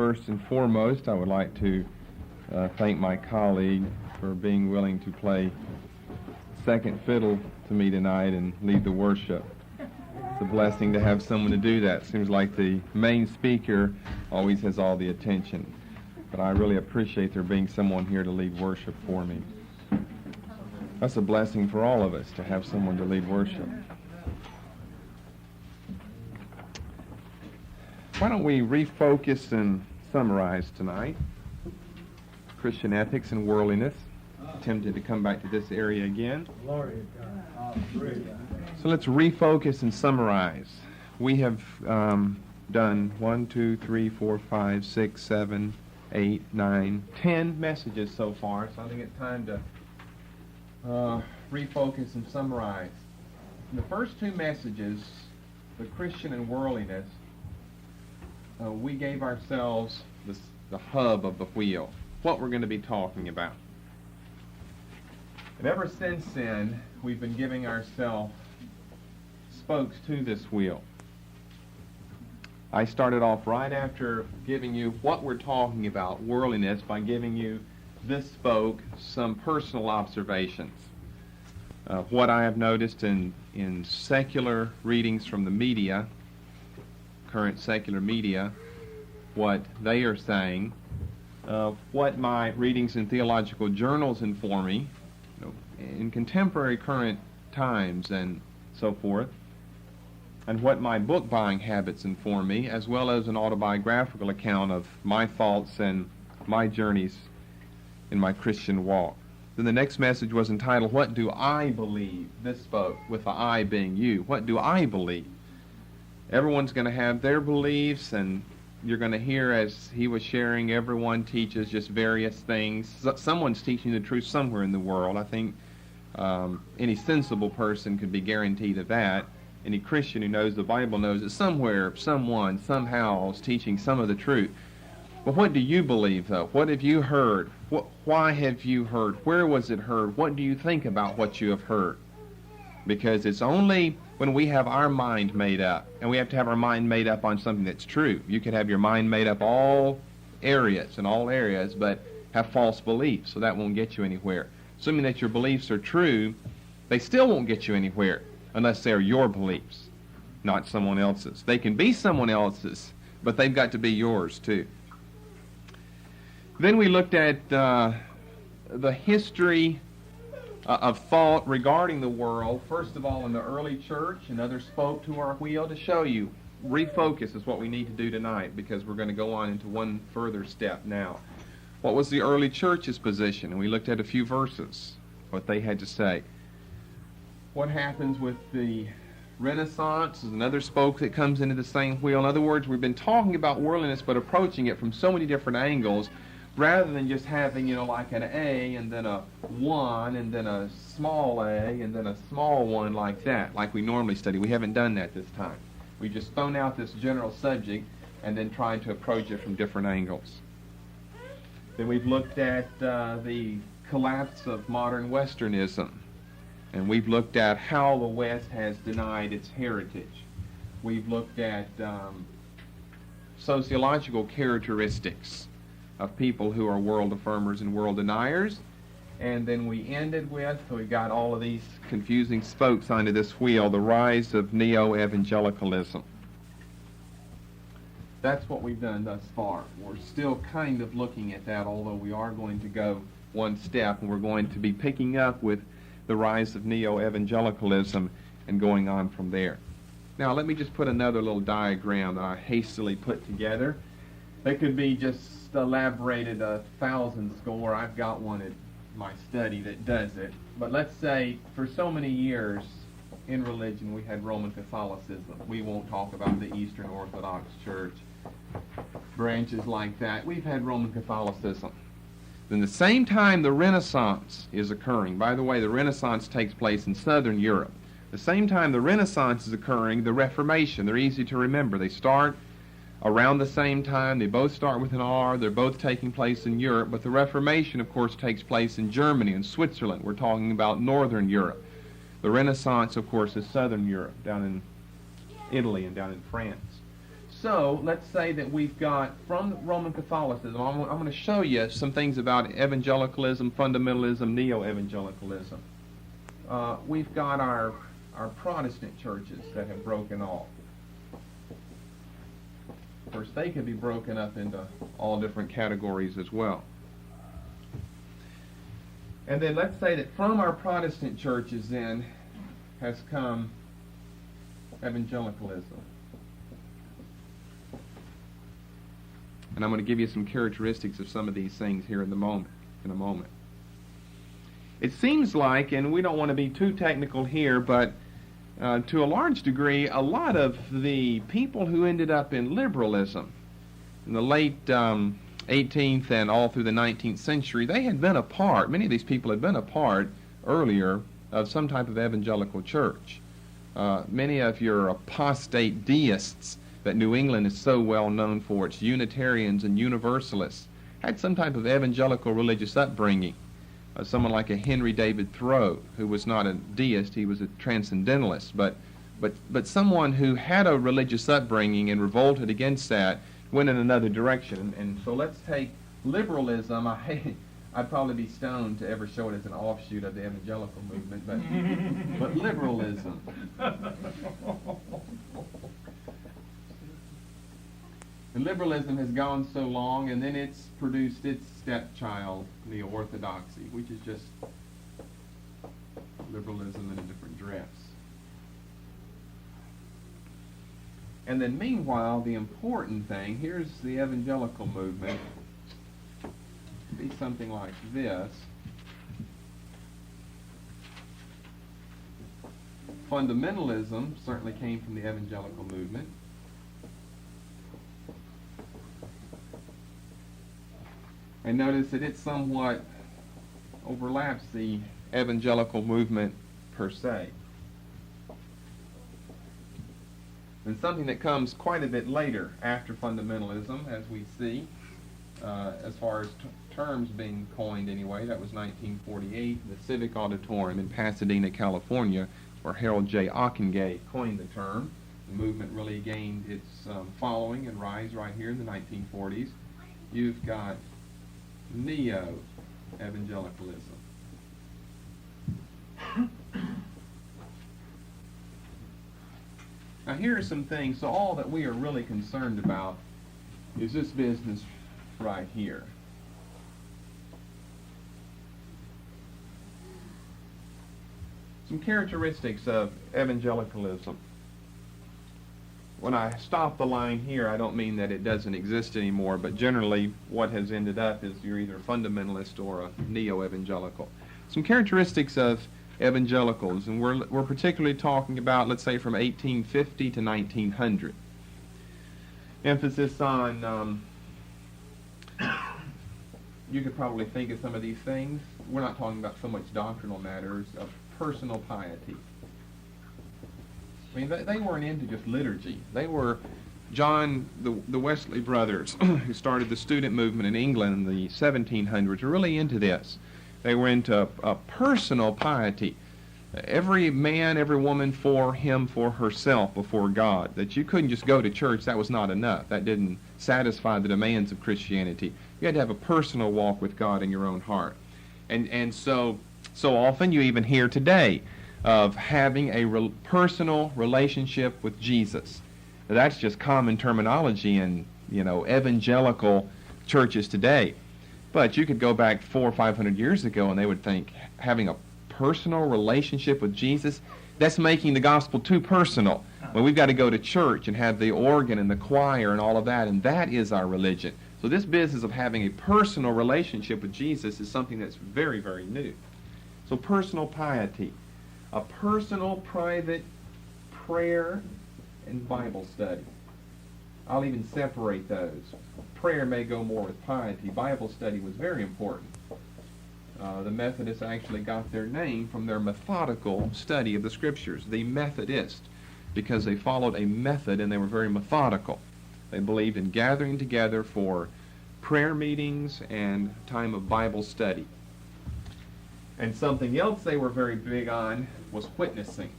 First and foremost, I would like to thank my colleague for being willing to play second fiddle to me tonight and lead the worship. It's a blessing to have someone to do that. Seems like the main speaker always has all the attention. But I really appreciate there being someone here to lead worship for me. That's a blessing for all of us to have someone to lead worship. Why don't we refocus and summarize tonight? Christian ethics and worldliness. Tempted to come back to this area again. So let's refocus and summarize. We have done 1, 2, 3, 4, 5, 6, 7, 8, 9, 10 messages so far. So I think it's time to refocus and summarize. In the first two messages, the Christian and worldliness, we gave ourselves the hub of the wheel, what we're going to be talking about. And ever since then, we've been giving ourselves spokes to this wheel. I started off right after giving you what we're talking about, worldliness, by giving you this spoke, some personal observations. What I have noticed in secular readings from the media, current secular media, what they are saying, what my readings in theological journals inform me, in contemporary current times and so forth, and what my book buying habits inform me, as well as an autobiographical account of my thoughts and my journeys in my Christian walk. Then the next message was entitled, What Do I Believe? This spoke with the I being you. What do I believe? Everyone's going to have their beliefs, and you're going to hear, as he was sharing, everyone teaches just various things. Someone's teaching the truth somewhere in the world. I think any sensible person could be guaranteed of that. Any Christian who knows the Bible knows that somewhere, someone, somehow is teaching some of the truth. But what do you believe, though? What have you heard? Why have you heard? Where was it heard? What do you think about what you have heard? Because it's only when we have our mind made up, and we have to have our mind made up on something that's true. You could have your mind made up all areas, but have false beliefs, so that won't get you anywhere. Assuming that your beliefs are true, they still won't get you anywhere unless they're your beliefs, not someone else's. They can be someone else's, but they've got to be yours too. Then we looked at the history of thought regarding the world, first of all in the early church. Another spoke to our wheel to show you. Refocus is what we need to do tonight, because we're going to go on into one further step now. What was the early church's position? And we looked at a few verses, what they had to say. What happens with the Renaissance is another spoke that comes into the same wheel. In other words, we've been talking about worldliness, but approaching it from so many different angles, rather than just having, like an A and then a 1 and then a small a and then a small 1 like that, like we normally study. We haven't done that this time. We've just thrown out this general subject and then tried to approach it from different angles. Then we've looked at the collapse of modern Westernism, and we've looked at how the West has denied its heritage. We've looked at sociological characteristics of people who are world affirmers and world deniers. And then we ended with, we got all of these confusing spokes onto this wheel, the rise of neo-evangelicalism. That's what we've done thus far. We're still kind of looking at that, although we are going to go one step, and we're going to be picking up with the rise of neo-evangelicalism and going on from there. Now, let me just put another little diagram that I hastily put together. They could be just elaborated 1,000 score. I've got one at my study that does it. But let's say for so many years in religion we had Roman Catholicism. We won't talk about the Eastern Orthodox Church, branches like that. We've had Roman Catholicism. Then the same time the Renaissance is occurring, by the way, the Renaissance takes place in Southern Europe. The same time the Renaissance is occurring, the Reformation, they're easy to remember. They start around the same time. They both start with an R. They're both taking place in Europe. But the Reformation, of course, takes place in Germany and Switzerland. We're talking about Northern Europe. The Renaissance, of course, is Southern Europe, down in Italy and down in France. So let's say that we've got, from Roman Catholicism, I'm going to show you some things about evangelicalism, fundamentalism, neo-evangelicalism. We've got our Protestant churches that have broken off. Of course, they can be broken up into all different categories as well. And then let's say that from our Protestant churches then has come evangelicalism. And I'm going to give you some characteristics of some of these things here in a moment. It seems like, and we don't want to be too technical here, but to a large degree, a lot of the people who ended up in liberalism in the late 18th and all through the 19th century, they had been a part, many of these people had been a part earlier of some type of evangelical church. Many of your apostate deists that New England is so well known for, its Unitarians and Universalists, had some type of evangelical religious upbringing. Someone like a Henry David Thoreau, who was not a deist, he was a transcendentalist, but someone who had a religious upbringing and revolted against that, went in another direction. And so let's take liberalism. I'd probably be stoned to ever show it as an offshoot of the evangelical movement, but liberalism. And liberalism has gone so long, and then it's produced its stepchild, neo-orthodoxy, which is just liberalism in a different dress. And then meanwhile, the important thing, here's the evangelical movement, be something like this. Fundamentalism certainly came from the evangelical movement. And notice that it somewhat overlaps the evangelical movement per se. And something that comes quite a bit later after fundamentalism, as we see, as far as terms being coined anyway, that was 1948, the Civic Auditorium in Pasadena, California, where Harold J. Ockenga coined the term. The movement really gained its following and rise right here in the 1940s. You've got neo-evangelicalism. Now here are some things, so all that we are really concerned about is this business right here. Some characteristics of evangelicalism. When I stop the line here, I don't mean that it doesn't exist anymore, but generally what has ended up is you're either a fundamentalist or a neo-evangelical. Some characteristics of evangelicals, and we're particularly talking about, let's say, from 1850 to 1900. Emphasis on, you could probably think of some of these things. We're not talking about so much doctrinal matters of personal piety. I mean, they weren't into just liturgy. They were, the Wesley brothers, who started the student movement in England in the 1700s, were really into this. They were into a personal piety. Every man, every woman for him, for herself before God. That you couldn't just go to church, that was not enough. That didn't satisfy the demands of Christianity. You had to have a personal walk with God in your own heart. And so often you even hear today of having a personal relationship with Jesus. Now, that's just common terminology in, evangelical churches today. But you could go back 400 or 500 years ago and they would think having a personal relationship with Jesus, that's making the gospel too personal. Well, we've got to go to church and have the organ and the choir and all of that, and that is our religion. So this business of having a personal relationship with Jesus is something that's very, very new. So personal piety. A personal, private prayer and Bible study. I'll even separate those. Prayer may go more with piety. Bible study was very important. The Methodists actually got their name from their methodical study of the Scriptures. The Methodist, because they followed a method and they were very methodical. They believed in gathering together for prayer meetings and time of Bible study. And something else they were very big on was witnessing.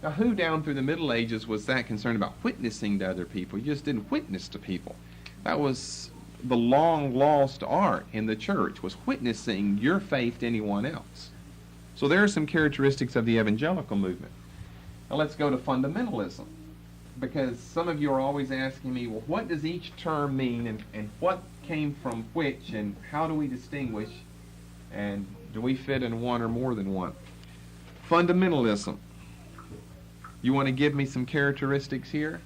Now, who down through the Middle Ages was that concerned about witnessing to other people? You just didn't witness to people. That was the long-lost art in the church, was witnessing your faith to anyone else. So there are some characteristics of the evangelical movement. Now let's go to fundamentalism, because some of you are always asking me, well, what does each term mean, and what came from which, and how do we distinguish, and do we fit in one or more than one? Fundamentalism. You want to give me some characteristics here?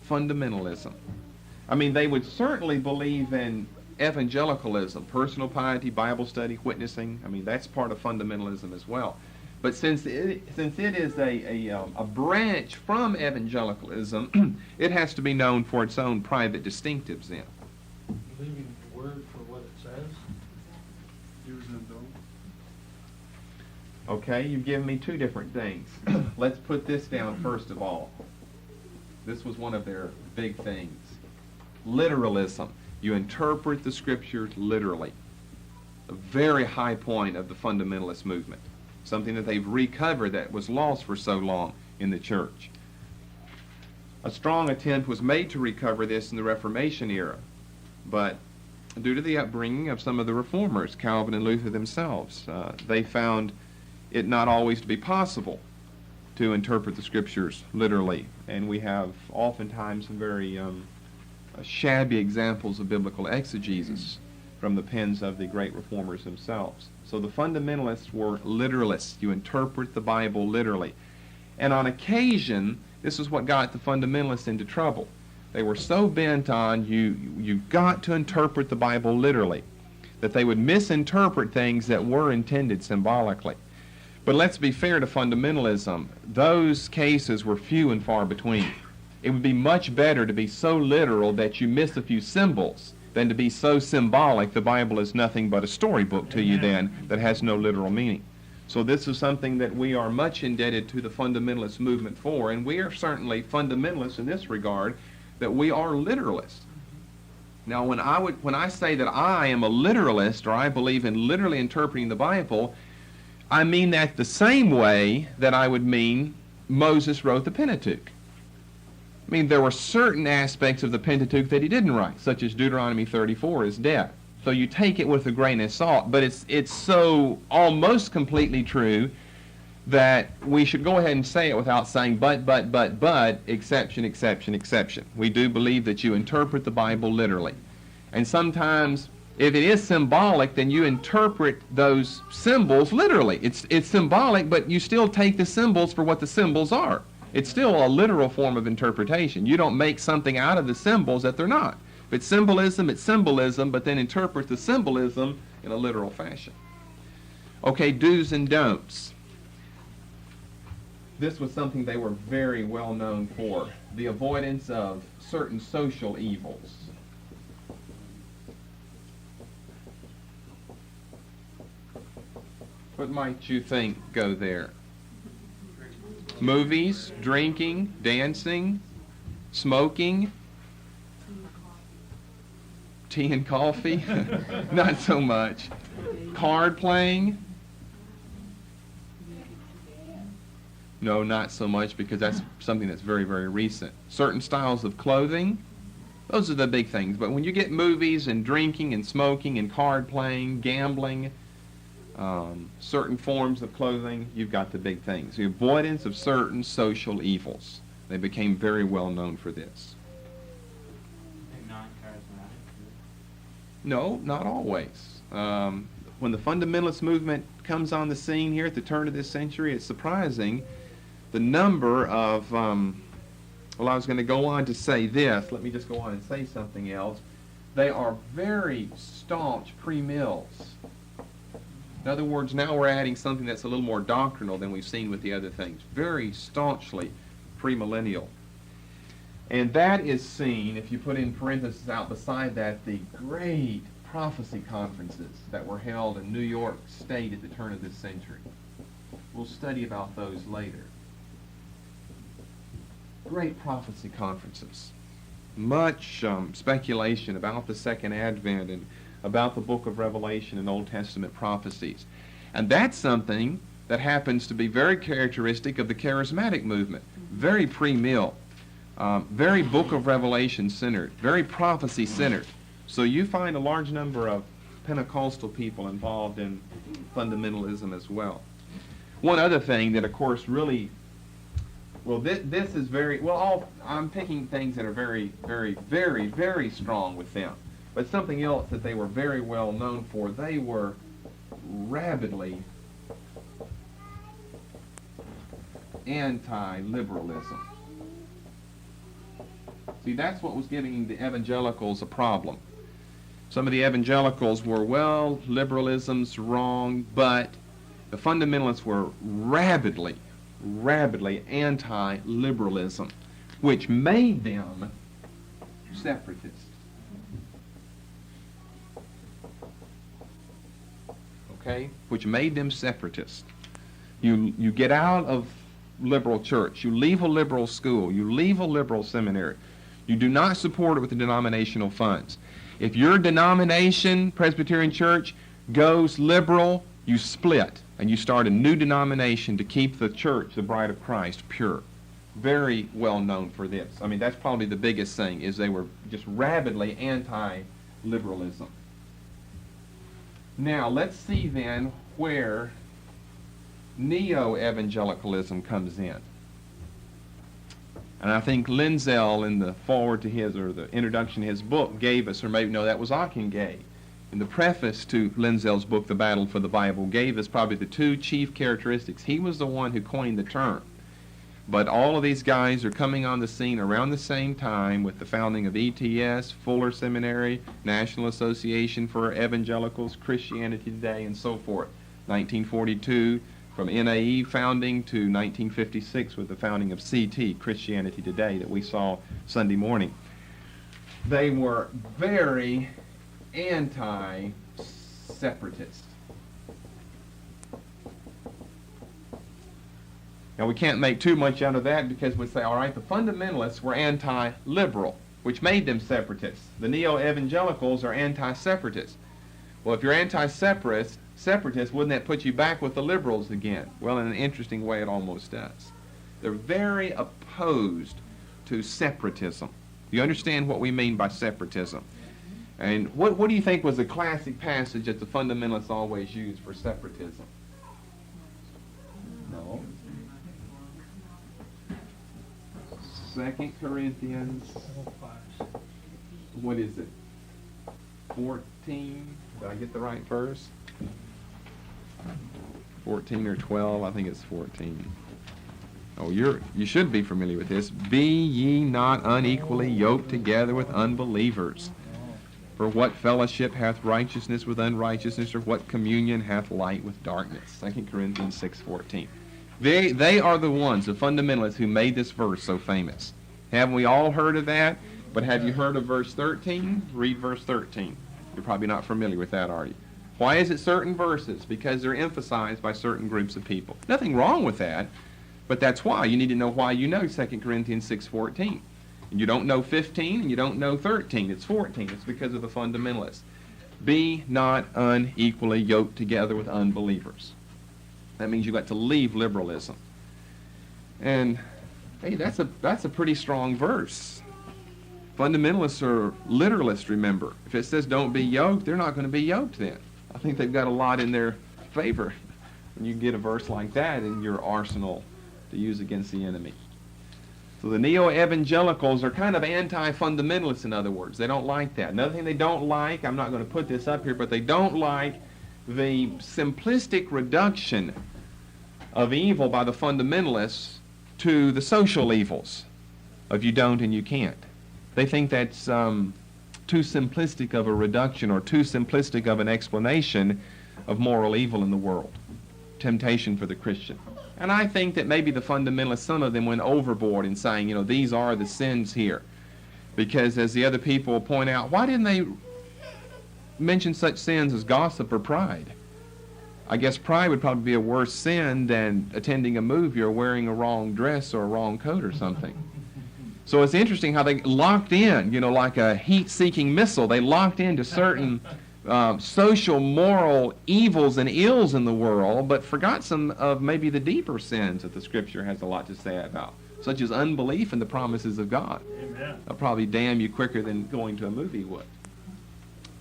Fundamentalism. I mean, they would certainly believe in evangelicalism, personal piety, Bible study, witnessing. I mean, that's part of fundamentalism as well. But since it is a branch from evangelicalism, it has to be known for its own private distinctives then. Believing the word for what it says. Do's and don'ts. Okay, you've given me two different things. Let's put this down first of all. This was one of their big things. Literalism. You interpret the scriptures literally. A very high point of the fundamentalist movement. Something that they've recovered that was lost for so long in the church. A strong attempt was made to recover this in the Reformation era, but due to the upbringing of some of the reformers, Calvin and Luther themselves, they found it not always to be possible to interpret the scriptures literally, and we have oftentimes some very shabby examples of biblical exegesis from the pens of the great reformers themselves. So the fundamentalists were literalists. You interpret the Bible literally. And on occasion, this is what got the fundamentalists into trouble. They were so bent on you got to interpret the Bible literally that they would misinterpret things that were intended symbolically. But let's be fair to fundamentalism. Those cases were few and far between. It would be much better to be so literal that you miss a few symbols than to be so symbolic the Bible is nothing but a storybook to you then that has no literal meaning. So this is something that we are much indebted to the fundamentalist movement for, and we are certainly fundamentalists in this regard, that we are literalists. Now when I say that I am a literalist, or I believe in literally interpreting the Bible, I mean that the same way that I would mean Moses wrote the Pentateuch. I mean, there were certain aspects of the Pentateuch that he didn't write, such as Deuteronomy 34 is death. So you take it with a grain of salt, but it's so almost completely true that we should go ahead and say it without saying but, exception, exception, exception. We do believe that you interpret the Bible literally. And sometimes, if it is symbolic, then you interpret those symbols literally. It's symbolic, but you still take the symbols for what the symbols are. It's still a literal form of interpretation. You don't make something out of the symbols that they're not. If it's symbolism, but then interpret the symbolism in a literal fashion. Okay, do's and don'ts. This was something they were very well known for. The avoidance of certain social evils. What might you think go there? Movies, drinking, dancing, smoking, tea and coffee, not so much. Card playing, no, not so much, because that's something that's very, very recent. Certain styles of clothing, those are the big things. But when you get movies and drinking and smoking and card playing, gambling, certain forms of clothing, you've got the big things. The avoidance of certain social evils. They became very well known for this. No, not always. When the fundamentalist movement comes on the scene here at the turn of this century, it's surprising the number of, well, I was going to go on to say this. Let me just go on and say something else. They are very staunch premills. In other words, now we're adding something that's a little more doctrinal than we've seen with the other things. Very staunchly premillennial. And that is seen, if you put in parentheses out beside that, the great prophecy conferences that were held in New York State at the turn of this century. We'll study about those later. Great prophecy conferences. Much speculation about the Second Advent and about the book of Revelation and Old Testament prophecies. And that's something that happens to be very characteristic of the charismatic movement. Very pre-mill, very Book of Revelation centered, very prophecy centered. So you find a large number of Pentecostal people involved in fundamentalism as well. One other thing that, of course, really, well, this is very, well, I'm picking things that are very, very, very, very strong with them. But something else that they were very well known for, they were rabidly anti-liberalism. See, that's what was giving the evangelicals a problem. Some of the evangelicals were, well, liberalism's wrong, but the fundamentalists were rabidly anti-liberalism, which made them separatists. Okay? Which made them separatists. You get out of liberal church, you leave a liberal school, you leave a liberal seminary, you do not support it with the denominational funds. If your denomination, Presbyterian Church, goes liberal, you split and you start a new denomination to keep the church, the bride of Christ, pure. Very well known for this. I mean, that's probably the biggest thing, is they were just rabidly anti-liberalism. Now, let's see then where neo-evangelicalism comes in. And I think Lindsell, in the foreword to his, or the introduction to his book, gave us, or maybe no, that was Aachen gave, in the preface to Lindsell's book, The Battle for the Bible, gave us probably the two chief characteristics. He was the one who coined the term. But all of these guys are coming on the scene around the same time with the founding of ETS, Fuller Seminary, National Association for Evangelicals, Christianity Today, and so forth. 1942, from NAE founding to 1956 with the founding of CT, Christianity Today, that we saw Sunday morning. They were very anti-separatist. Now, we can't make too much out of that because we say, all right, the fundamentalists were anti-liberal, which made them separatists. The neo-evangelicals are anti-separatists. Well, if you're anti-separatist, wouldn't that put you back with the liberals again? Well, in an interesting way, it almost does. They're very opposed to separatism. You understand what we mean by separatism? And what do you think was the classic passage that the fundamentalists always use for separatism? No. 2 Corinthians, what is it? 14? Did I get the right verse? 14 or 12, I think it's 14. Oh, you should be familiar with this. Be ye not unequally yoked together with unbelievers. For what fellowship hath righteousness with unrighteousness, or what communion hath light with darkness? 2 Corinthians 6:14. They are the ones, the fundamentalists, who made this verse so famous. Haven't we all heard of that? But have you heard of verse 13? Read verse 13. You're probably not familiar with that, are you? Why is it certain verses? Because they're emphasized by certain groups of people. Nothing wrong with that, but that's why. You need to know why you know 2 Corinthians 6:14. And you don't know 15, and you don't know 13. It's 14. It's because of the fundamentalists. Be not unequally yoked together with unbelievers. That means you've got to leave liberalism. And, hey, that's a pretty strong verse. Fundamentalists are literalists, remember. If it says don't be yoked, they're not going to be yoked then. I think they've got a lot in their favor when you get a verse like that in your arsenal to use against the enemy. So the neo-evangelicals are kind of anti-fundamentalists, in other words. They don't like that. Another thing they don't like, I'm not going to put this up here, but they don't like the simplistic reduction of evil by the fundamentalists to the social evils of you don't and you can't. They think that's too simplistic of a reduction or too simplistic of an explanation of moral evil in the world, temptation for the Christian. And I think that maybe the fundamentalists, some of them went overboard in saying, these are the sins here. Because as the other people will point out, why didn't they mention such sins as gossip or pride? I guess pride would probably be a worse sin than attending a movie or wearing a wrong dress or a wrong coat or something. So it's interesting how they locked in, like a heat-seeking missile. They locked into certain social, moral evils and ills in the world, but forgot some of maybe the deeper sins that the Scripture has a lot to say about, such as unbelief in the promises of God. Amen. They'll probably damn you quicker than going to a movie would.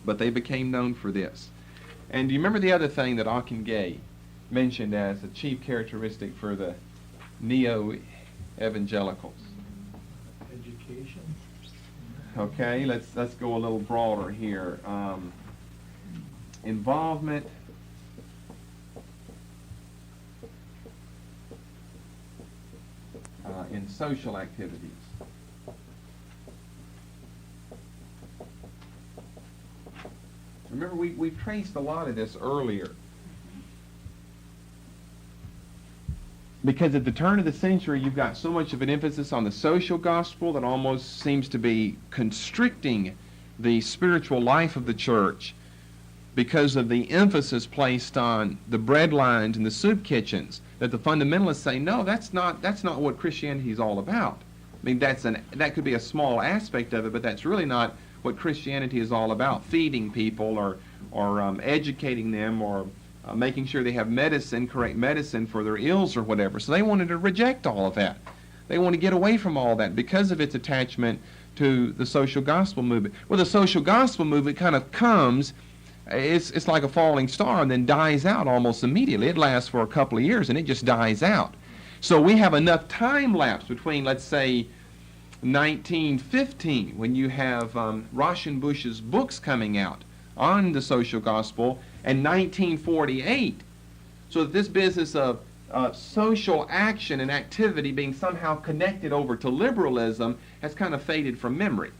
But they became known for this. And do you remember the other thing that Gay mentioned as a chief characteristic for the neo-evangelicals? Education. Okay, let's go a little broader here. Involvement in social activities. Remember, we traced a lot of this earlier. Because at the turn of the century, you've got so much of an emphasis on the social gospel that almost seems to be constricting the spiritual life of the church because of the emphasis placed on the bread lines and the soup kitchens, that the fundamentalists say, no, that's not what Christianity is all about. I mean, that could be a small aspect of it, but that's really not what Christianity is all about, feeding people or educating them or making sure they have correct medicine for their ills or whatever. So they wanted to reject all of that. They want to get away from all that because of its attachment to the social gospel movement. Well, the social gospel movement kind of comes, it's like a falling star and then dies out almost immediately. It lasts for a couple of years and it just dies out. So we have enough time lapse between, let's say, 1915, when you have Rauschenbusch's books coming out on the social gospel, and 1948, so that this business of social action and activity being somehow connected over to liberalism has kind of faded from memory.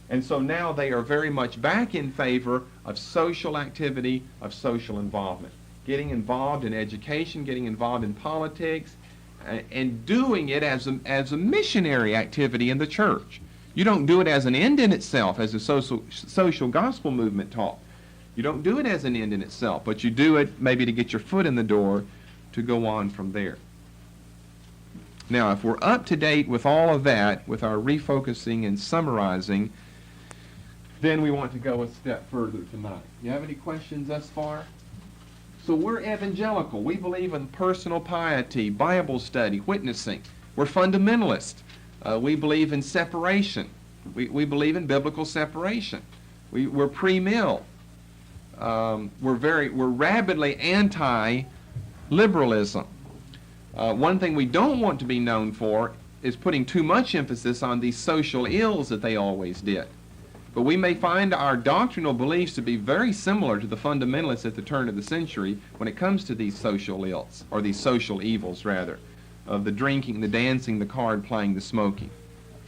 And so now they are very much back in favor of social activity, of social involvement. Getting involved in education, getting involved in politics, and doing it as a missionary activity in the church. You don't do it as an end in itself, as the social gospel movement taught. You don't do it as an end in itself, but you do it maybe to get your foot in the door to go on from there. Now, if we're up to date with all of that, with our refocusing and summarizing, then we want to go a step further tonight. You have any questions thus far? So we're evangelical. We believe in personal piety, Bible study, witnessing. We're fundamentalists. We believe in separation. We believe in biblical separation. We're pre-mill. We're rabidly anti-liberalism. One thing we don't want to be known for is putting too much emphasis on these social ills that they always did. But we may find our doctrinal beliefs to be very similar to the fundamentalists at the turn of the century when it comes to these social ills, or these social evils, rather, of the drinking, the dancing, the card playing, the smoking.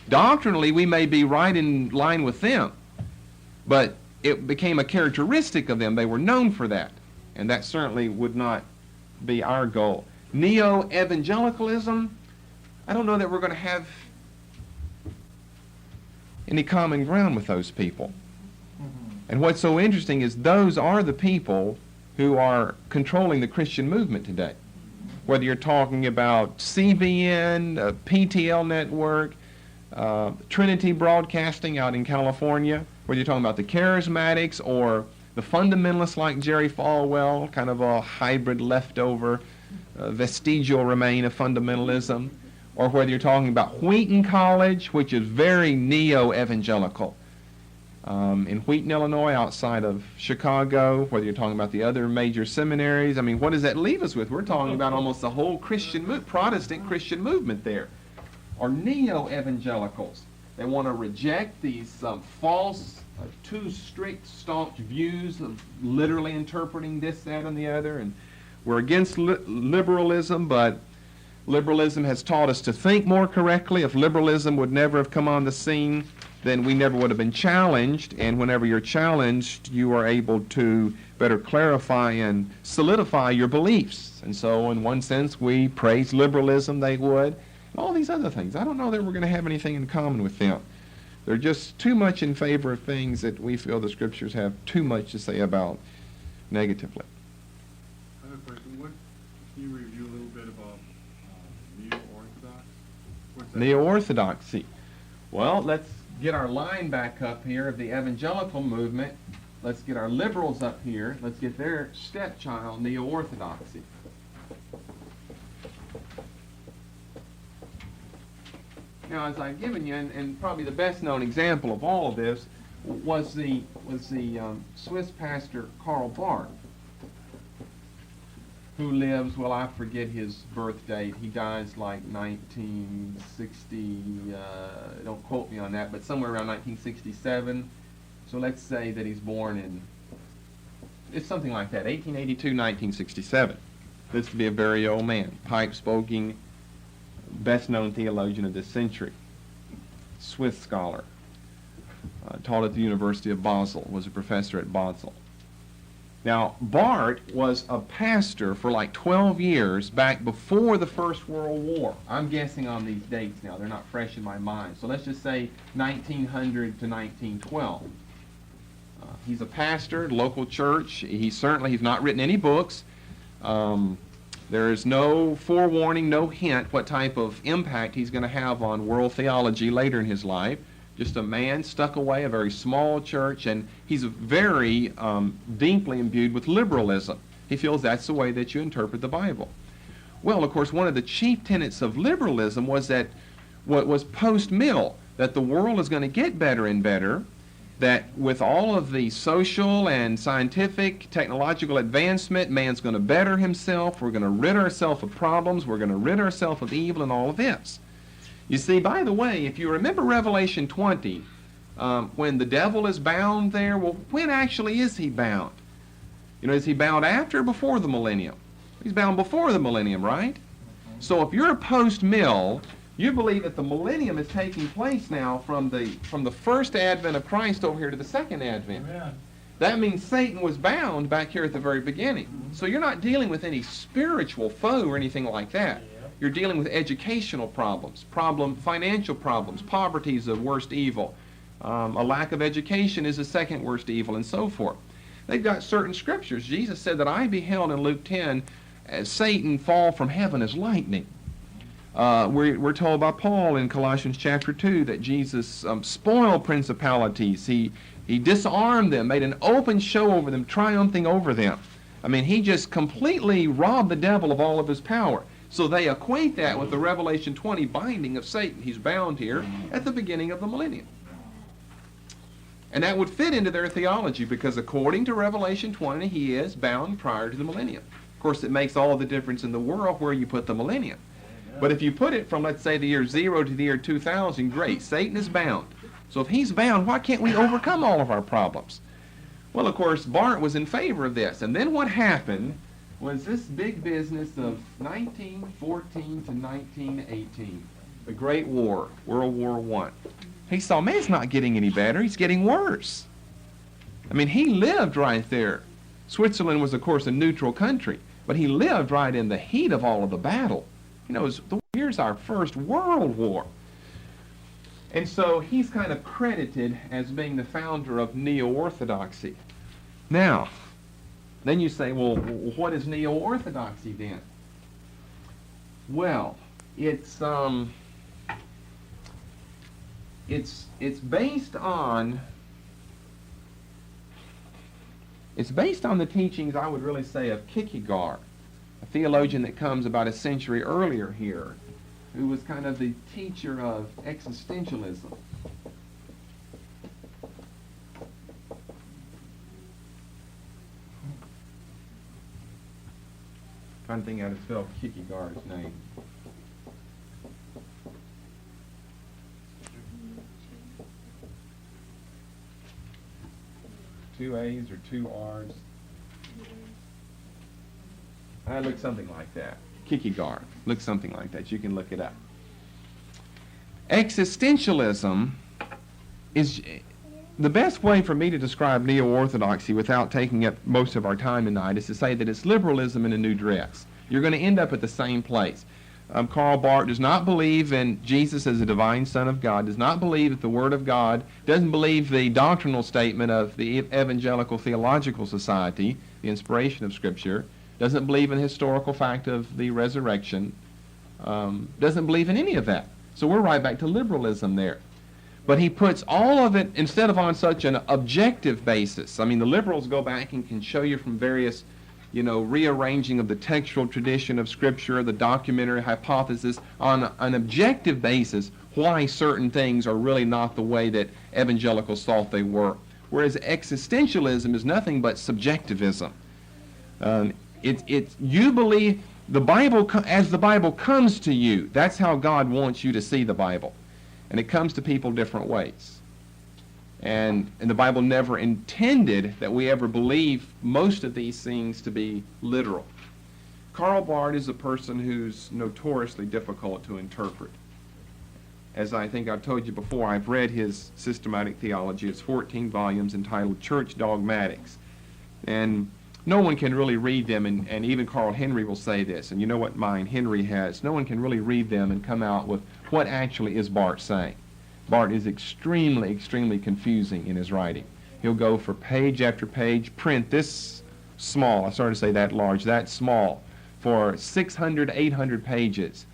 Doctrinally, we may be right in line with them, but it became a characteristic of them. They were known for that, and that certainly would not be our goal. Neo-evangelicalism, I don't know that we're going to have any common ground with those people. And what's so interesting is those are the people who are controlling the Christian movement today. Whether you're talking about CBN, PTL Network, Trinity Broadcasting out in California, whether you're talking about the charismatics or the fundamentalists like Jerry Falwell, kind of a hybrid leftover vestigial remain of fundamentalism, or whether you're talking about Wheaton College, which is very neo-evangelical. In Wheaton, Illinois, outside of Chicago, whether you're talking about the other major seminaries, I mean, what does that leave us with? We're talking about almost the whole Protestant Christian movement there. Or neo-evangelicals. They want to reject these false, too strict, staunch views of literally interpreting this, that, and the other. And we're against liberalism, but liberalism has taught us to think more correctly. If liberalism would never have come on the scene, then we never would have been challenged. And whenever you're challenged, you are able to better clarify and solidify your beliefs. And so in one sense, we praise liberalism, they would, and all these other things. I don't know that we're going to have anything in common with them. They're just too much in favor of things that we feel the Scriptures have too much to say about negatively. I have a question. Can you review a little bit about neo-orthodox? What's that? Neo-orthodoxy. Well, let's get our line back up here of the evangelical movement. let's get our liberals up here. Let's get their stepchild, neo-orthodoxy. Now, as I've given you, and probably the best known example of all of this was the Swiss pastor Karl Barth, who lives, well, I forget his birth date. He dies like 1960, don't quote me on that, but somewhere around 1967. So let's say that he's born in, it's something like that, 1882, 1967. This to be a very old man, pipe-smoking, best-known theologian of this century, Swiss scholar, taught at the University of Basel, was a professor at Basel. Now, Barth was a pastor for like 12 years back before the First World War. I'm guessing on these dates now. They're not fresh in my mind. So let's just say 1900 to 1912. He's a pastor, local church. He's not written any books. There is no forewarning, no hint what type of impact he's going to have on world theology later in his life. Just a man stuck away, a very small church, and he's very deeply imbued with liberalism. He feels that's the way that you interpret the Bible. Well, of course, one of the chief tenets of liberalism was that what was post-mill, that the world is going to get better and better, that with all of the social and scientific, technological advancement, man's going to better himself, we're going to rid ourselves of problems, we're going to rid ourselves of evil and all of this. You see, by the way, if you remember Revelation 20, when the devil is bound there, well, when actually is he bound? You know, is he bound after or before the millennium? He's bound before the millennium, right? So if you're a post-mill, you believe that the millennium is taking place now from the first advent of Christ over here to the second advent. Amen. That means Satan was bound back here at the very beginning. So you're not dealing with any spiritual foe or anything like that. You're dealing with educational problems, financial problems. Poverty is the worst evil. A lack of education is the second worst evil, and so forth. They've got certain scriptures. Jesus said that I beheld in Luke 10 Satan fall from heaven as lightning. We're told by Paul in Colossians chapter 2 that Jesus spoiled principalities. He disarmed them, made an open show over them, triumphing over them. I mean, he just completely robbed the devil of all of his power. So they equate that with the Revelation 20 binding of Satan. He's bound here at the beginning of the millennium. And that would fit into their theology because according to Revelation 20, he is bound prior to the millennium. Of course, it makes all the difference in the world where you put the millennium. But if you put it from, let's say, the year 0 to the year 2000, great. Satan is bound. So if he's bound, why can't we overcome all of our problems? Well, of course, Barth was in favor of this. And then what happened was this big business of 1914 to 1918, the Great War, World War I. He saw, man, it's not getting any better. He's getting worse. I mean, he lived right there. Switzerland was, of course, a neutral country, but he lived right in the heat of all of the battle. You know, here's our first World War. And so he's kind of credited as being the founder of neo-orthodoxy. Now, then you say, well, what is neo-orthodoxy then? Well, it's based on the teachings, I would really say, of Kierkegaard, a theologian that comes about a century earlier here, who was kind of the teacher of existentialism. Trying to think how to spell Kierkegaard's name. Two A's or two R's? I look something like that. Kierkegaard. Looks something like that. You can look it up. Existentialism is the best way for me to describe neo-orthodoxy without taking up most of our time tonight is to say that it's liberalism in a new dress. You're going to end up at the same place. Karl Barth does not believe in Jesus as a divine Son of God, does not believe that the Word of God, doesn't believe the doctrinal statement of the Evangelical Theological Society, the inspiration of Scripture, doesn't believe in the historical fact of the resurrection, doesn't believe in any of that. So we're right back to liberalism there. But he puts all of it, instead of on such an objective basis. I mean, the liberals go back and can show you from various, rearranging of the textual tradition of Scripture, the documentary hypothesis, on an objective basis, why certain things are really not the way that evangelicals thought they were. Whereas existentialism is nothing but subjectivism. You believe the Bible as the Bible comes to you. That's how God wants you to see the Bible. And it comes to people different ways. And the Bible never intended that we ever believe most of these things to be literal. Karl Barth is a person who's notoriously difficult to interpret. As I think I've told you before, I've read his systematic theology. It's 14 volumes entitled Church Dogmatics. And no one can really read them, and even Carl Henry will say this, and you know what mind Henry has. No one can really read them and come out with what actually is Barth saying. Barth is extremely, extremely confusing in his writing. He'll go for page after page, print this small, I started to say that large, that small, for 600, 800 pages,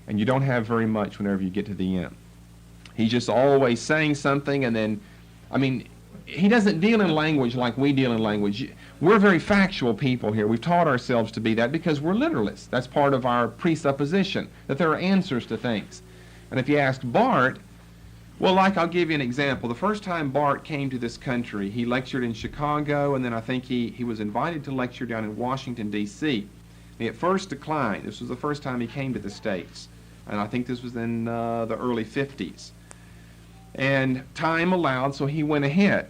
and you don't have very much whenever you get to the end. He's just always saying something, and then, he doesn't deal in language like we deal in language. We're very factual people here. We've taught ourselves to be that because we're literalists. That's part of our presupposition, that there are answers to things. And if you ask Barth, well, I'll give you an example. The first time Barth came to this country, he lectured in Chicago, and then I think he was invited to lecture down in Washington, D.C. He at first declined. This was the first time he came to the States, and I think this was in the early 50s. And time allowed, so he went ahead.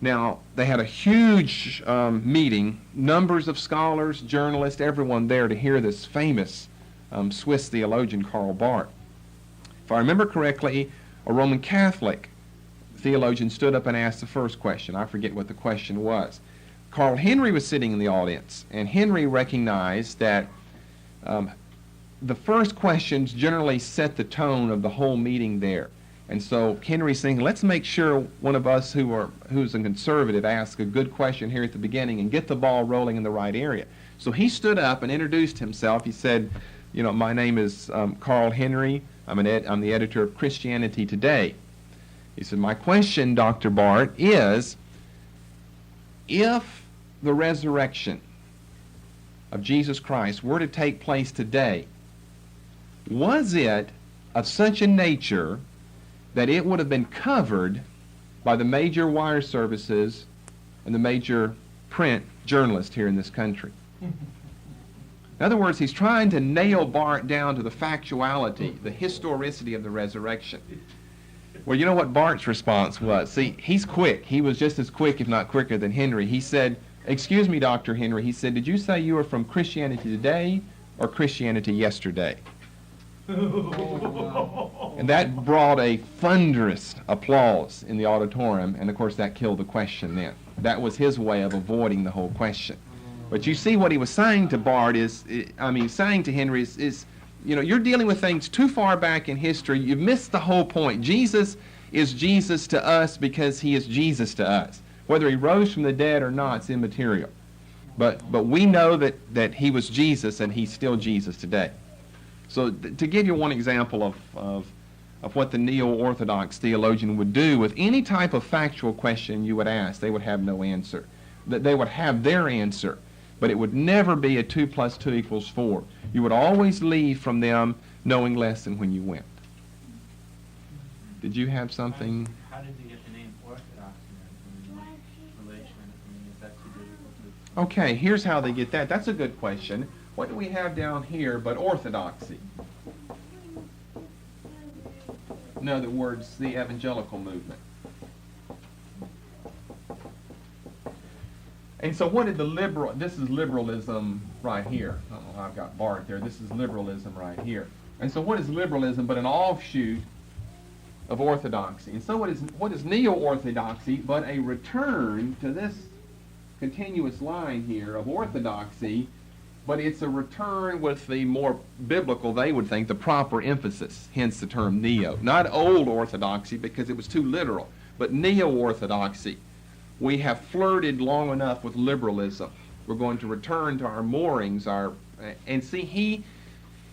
Now, they had a huge meeting, numbers of scholars, journalists, everyone there to hear this famous Swiss theologian, Karl Barth. If I remember correctly, a Roman Catholic theologian stood up and asked the first question. I forget what the question was. Carl Henry was sitting in the audience, and Henry recognized that the first questions generally set the tone of the whole meeting there. And so Henry's saying, let's make sure one of us who's a conservative asks a good question here at the beginning and get the ball rolling in the right area. So he stood up and introduced himself. He said, my name is Carl Henry. I'm the editor of Christianity Today. He said, my question, Dr. Barth, is if the resurrection of Jesus Christ were to take place today, was it of such a nature that it would have been covered by the major wire services and the major print journalists here in this country? In other words, he's trying to nail Barth down to the factuality, the historicity of the resurrection. Well, you know what Barth's response was? See, he's quick. He was just as quick, if not quicker, than Henry. He said, excuse me, Dr. Henry, he said, did you say you were from Christianity Today or Christianity Yesterday? And that brought a thunderous applause in the auditorium, and of course that killed the question then. That was his way of avoiding the whole question. But you see what he was saying to Barth saying to Henry is you're dealing with things too far back in history. You've missed the whole point. Jesus is Jesus to us because he is Jesus to us. Whether he rose from the dead or not, it's immaterial. But we know that he was Jesus and he's still Jesus today. So to give you one example of what the neo-Orthodox theologian would do with any type of factual question you would ask, they would have no answer. They would have their answer, but it would never be a 2 + 2 = 4. You would always leave from them knowing less than when you went. Did you have something? How did you get the name Orthodox in relation? Is that too difficult to... Okay, here's how they get that. That's a good question. What do we have down here but orthodoxy? In other words, the evangelical movement. And so what did this is liberalism right here. Oh, I've got Barth there. This is liberalism right here. And so what is liberalism but an offshoot of orthodoxy? And so what is neo-orthodoxy but a return to this continuous line here of orthodoxy, but it's a return with the more biblical, they would think, the proper emphasis, hence the term neo. Not old orthodoxy because it was too literal, but neo-orthodoxy. We have flirted long enough with liberalism. We're going to return to our moorings, and see,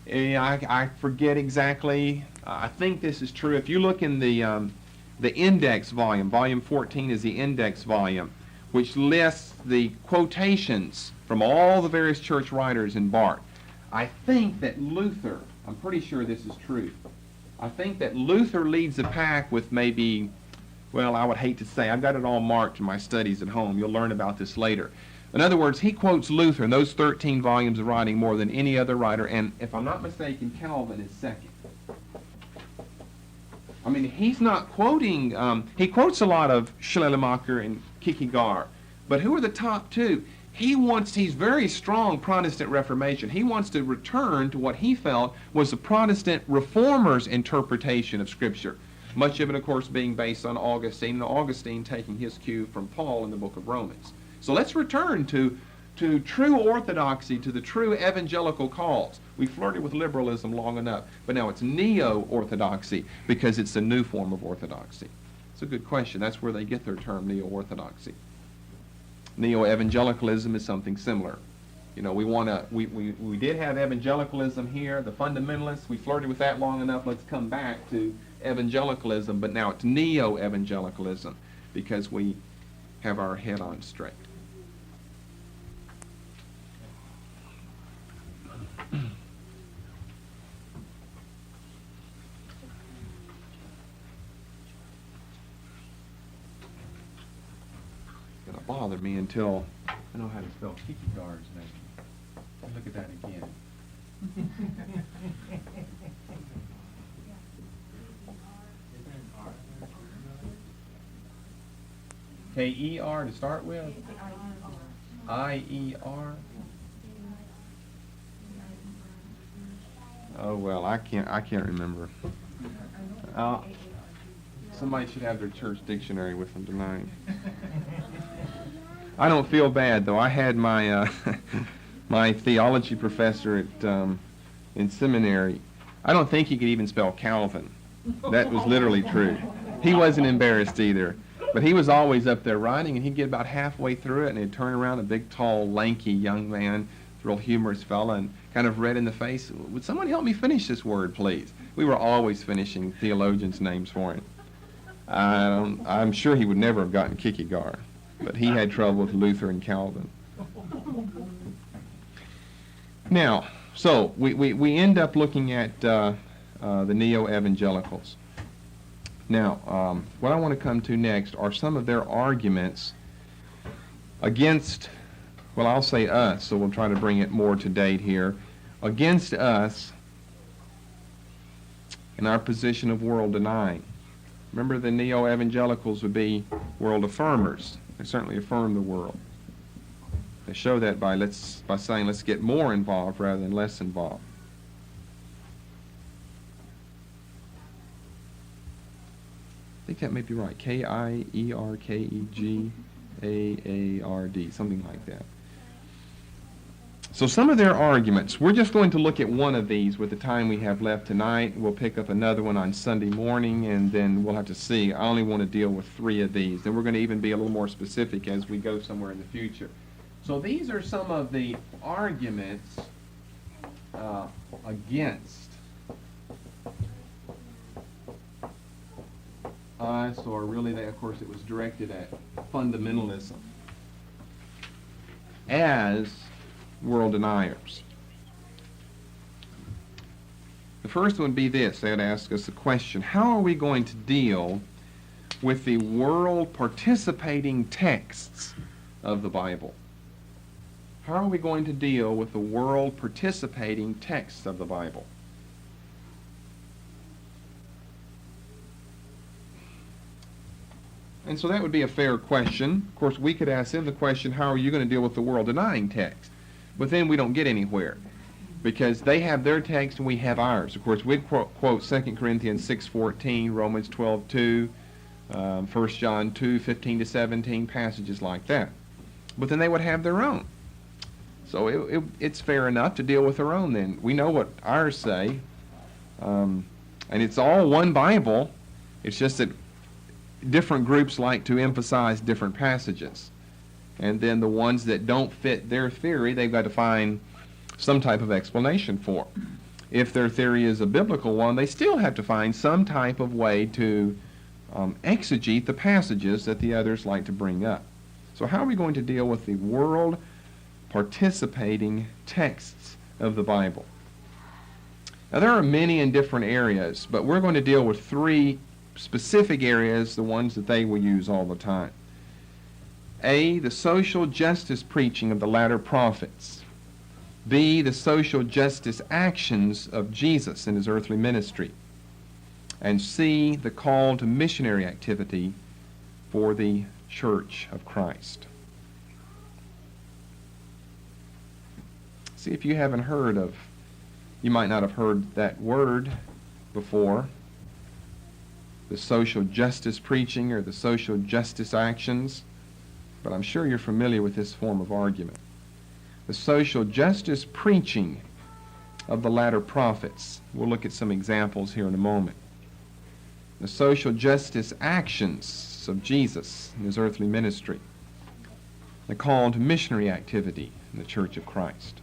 I forget exactly, I think this is true. If you look in the the index volume. Volume 14 is the index volume, which lists the quotations from all the various church writers in Barth. I think that Luther, I'm pretty sure this is true, I think that Luther leads the pack with maybe, well, I would hate to say, I've got it all marked in my studies at home. You'll learn about this later. In other words, he quotes Luther in those 13 volumes of writing more than any other writer, and if I'm not mistaken, Calvin is second. I mean, he's not quoting, he quotes a lot of Schleiermacher and Kierkegaard, but who are the top two? He's very strong Protestant Reformation. He wants to return to what he felt was the Protestant Reformers' interpretation of Scripture. Much of it, of course, being based on Augustine, and Augustine taking his cue from Paul in the book of Romans. So let's return to true orthodoxy, to the true evangelical cause. We flirted with liberalism long enough, but now it's neo-orthodoxy because it's a new form of orthodoxy. It's a good question. That's where they get their term neo-orthodoxy. Neo-evangelicalism is something similar. You know, we did have evangelicalism here, the fundamentalists. We flirted with that long enough. Let's come back to evangelicalism, but now it's neo-evangelicalism because we have our head on straight. It's going to bother me until I know how to spell Kierkegaard's name. Look at that again. K-E-R to start with? I-E-R? Oh, well, I can't remember. Somebody should have their church dictionary with them tonight. I don't feel bad, though. I had my my theology professor at in seminary. I don't think he could even spell Calvin. That was literally true. He wasn't embarrassed either. But he was always up there writing, and he'd get about halfway through it, and he'd turn around, a big, tall, lanky young man, real humorous fella, and kind of red in the face. Would someone help me finish this word, please? We were always finishing theologians' names for him. I'm sure he would never have gotten Kierkegaard, but he had trouble with Luther and Calvin. Now, so we end up looking at the neo-evangelicals. Now, what I want to come to next are some of their arguments against, well, I'll say us, so we'll try to bring it more to date here, against us in our position of world denying. Remember, the neo-evangelicals would be world affirmers. They certainly affirm the world. They show that by saying let's get more involved rather than less involved. I think that may be right. K-I-E-R-K-E-G-A-A-R-D, something like that. So some of their arguments, we're just going to look at one of these with the time we have left tonight. We'll pick up another one on Sunday morning, and then we'll have to see. I only want to deal with 3 of these, and we're going to even be a little more specific as we go somewhere in the future. So these are some of the arguments against us, or really, of course, it was directed at fundamentalism as world deniers. The first one would be this. They would ask us the question, how are we going to deal with the world participating texts of the Bible? How are we going to deal with the world participating texts of the Bible? And so that would be a fair question. Of course, we could ask them the question, how are you going to deal with the world denying text? But then we don't get anywhere, because they have their text and we have ours. Of course, we'd quote 2 Corinthians 6:14, Romans 12:2, 1 John 2:15-17, passages like that. But then they would have their own. So it's fair enough to deal with their own then. We know what ours say, and it's all one Bible. It's just that different groups like to emphasize different passages. And then the ones that don't fit their theory, they've got to find some type of explanation for. If their theory is a biblical one, they still have to find some type of way to exegete the passages that the others like to bring up. So how are we going to deal with the world participating texts of the Bible? Now there are many in different areas, but we're going to deal with three specific areas, the ones that they will use all the time. A, the social justice preaching of the latter prophets. B, the social justice actions of Jesus in his earthly ministry. And C, the call to missionary activity for the Church of Christ. See, if you haven't heard of, you might not have heard that word before, the social justice preaching or the social justice actions, but I'm sure you're familiar with this form of argument. The social justice preaching of the latter prophets. We'll look at some examples here in a moment. The social justice actions of Jesus in his earthly ministry. The call to missionary activity in the Church of Christ.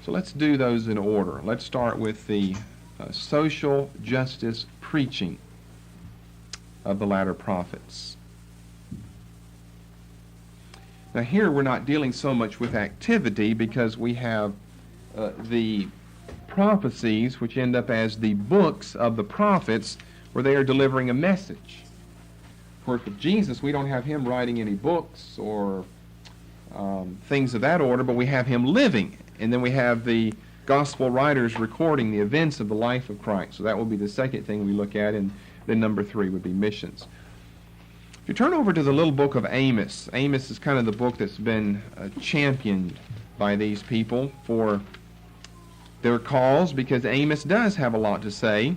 So let's do those in order. Let's start with the social justice preaching of the latter prophets. Now here we're not dealing so much with activity because we have the prophecies which end up as the books of the prophets where they are delivering a message. Of course, with Jesus, we don't have him writing any books or things of that order, but we have him living. And then we have the gospel writers recording the events of the life of Christ. So that will be the second thing we look at, and then number 3 would be missions. If you turn over to the little book of Amos, Amos is kind of the book that's been championed by these people for their cause, because Amos does have a lot to say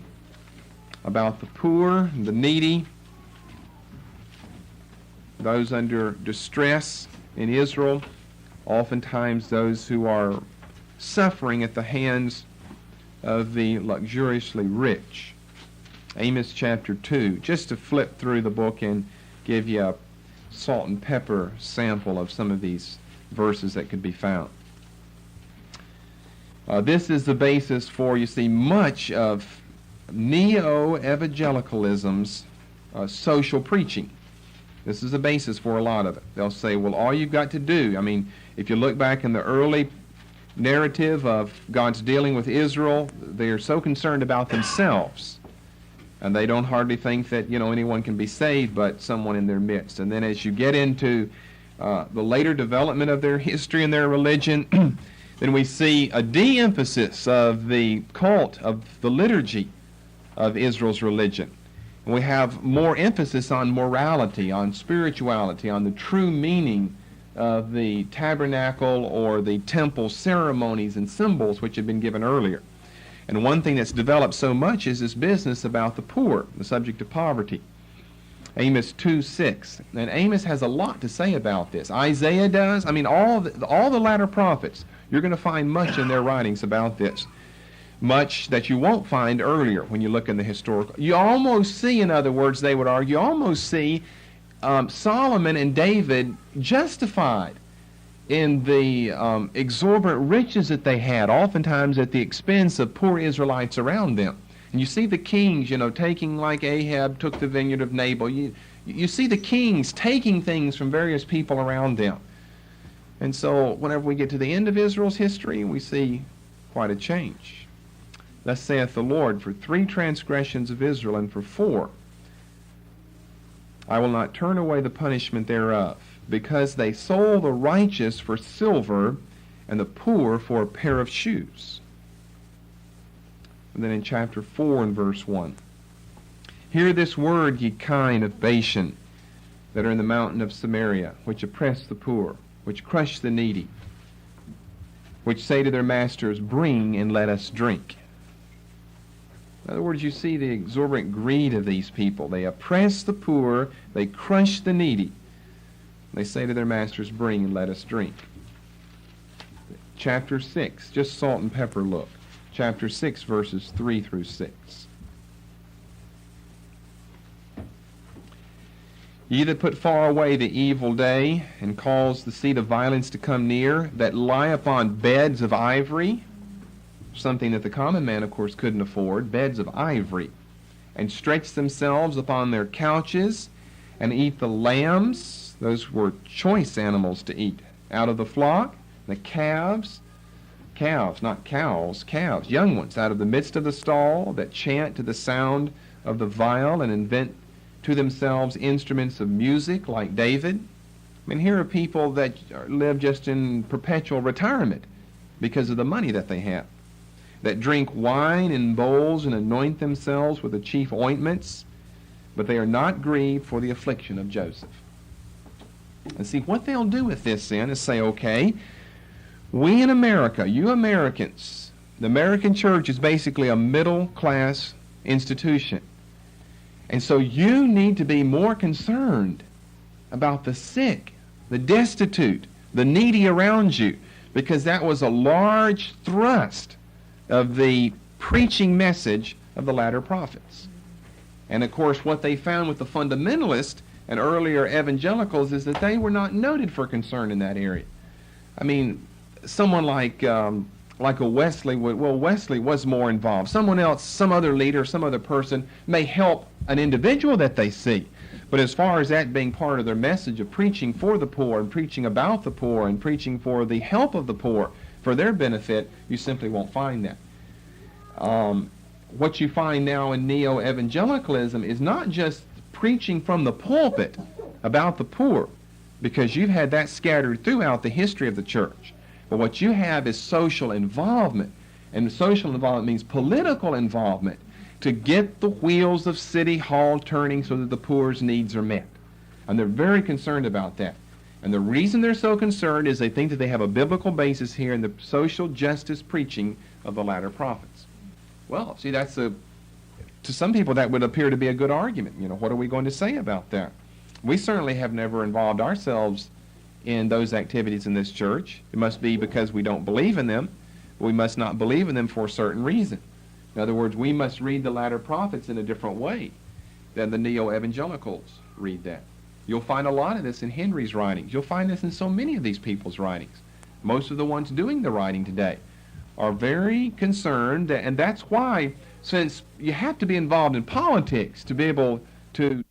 about the poor, the needy, those under distress in Israel, oftentimes those who are suffering at the hands of the luxuriously rich. Amos chapter 2, just to flip through the book and give you a salt and pepper sample of some of these verses that could be found. This is the basis for, you see, much of neo-evangelicalism's social preaching. This is the basis for a lot of it. They'll say, well, all you've got to do, I mean, if you look back in the early narrative of God's dealing with Israel, they are so concerned about themselves, and they don't hardly think that, anyone can be saved but someone in their midst. And then as you get into the later development of their history and their religion, then we see a de-emphasis of the cult of the liturgy of Israel's religion. And we have more emphasis on morality, on spirituality, on the true meaning of the tabernacle or the temple ceremonies and symbols which had been given earlier. And one thing that's developed so much is this business about the poor, the subject of poverty. Amos 2:6. And Amos has a lot to say about this. Isaiah does. I mean, all the latter prophets, you're going to find much in their writings about this. Much that you won't find earlier when you look in the historical. You almost see, in other words, they would argue, you almost see Solomon and David justified in the exorbitant riches that they had, oftentimes at the expense of poor Israelites around them. And you see the kings, taking, like Ahab took the vineyard of Nabal. You see the kings taking things from various people around them. And so whenever we get to the end of Israel's history, we see quite a change. Thus saith the Lord, for 3 transgressions of Israel, and for 4, I will not turn away the punishment thereof, because they sold the righteous for silver, and the poor for a pair of shoes. And then in chapter 4 and verse 1, hear this word, ye kine of Bashan, that are in the mountain of Samaria, which oppress the poor, which crush the needy, which say to their masters, bring and let us drink. In other words, you see the exorbitant greed of these people. They oppress the poor, they crush the needy. They say to their masters, bring and let us drink. Chapter 6, just salt and pepper look. Chapter 6, verses 3 through 6. Ye that put far away the evil day, and cause the seat of violence to come near, that lie upon beds of ivory, something that the common man, of course, couldn't afford, beds of ivory, and stretch themselves upon their couches and eat the lambs, those were choice animals to eat, out of the flock, the calves, not cows, calves, young ones, out of the midst of the stall, that chant to the sound of the viol and invent to themselves instruments of music like David. I mean, here are people that live just in perpetual retirement because of the money that they have, that drink wine in bowls and anoint themselves with the chief ointments, but they are not grieved for the affliction of Joseph. And see, what they'll do with this then is say, okay, we in America, you Americans, the American church is basically a middle-class institution. And so you need to be more concerned about the sick, the destitute, the needy around you, because that was a large thrust of the preaching message of the latter prophets. And of course, what they found with the fundamentalists and earlier evangelicals is that they were not noted for concern in that area. I mean, someone like a Wesley, Wesley was more involved. Someone else, some other leader, some other person may help an individual that they see. But as far as that being part of their message of preaching for the poor and preaching about the poor and preaching for the help of the poor for their benefit, you simply won't find that. What you find now in neo-evangelicalism is not just preaching from the pulpit about the poor, because you've had that scattered throughout the history of the church. But what you have is social involvement, and social involvement means political involvement to get the wheels of City Hall turning so that the poor's needs are met. And they're very concerned about that. And the reason they're so concerned is they think that they have a biblical basis here in the social justice preaching of the latter prophets. Well, see, to some people that would appear to be a good argument. You know, what are we going to say about that? We certainly have never involved ourselves in those activities in this church. It must be because we don't believe in them. We must not believe in them for a certain reason. In other words, we must read the latter prophets in a different way than the neo-evangelicals read that. You'll find a lot of this in Henry's writings. You'll find this in so many of these people's writings. Most of the ones doing the writing today are very concerned, and that's why, since you have to be involved in politics to be able to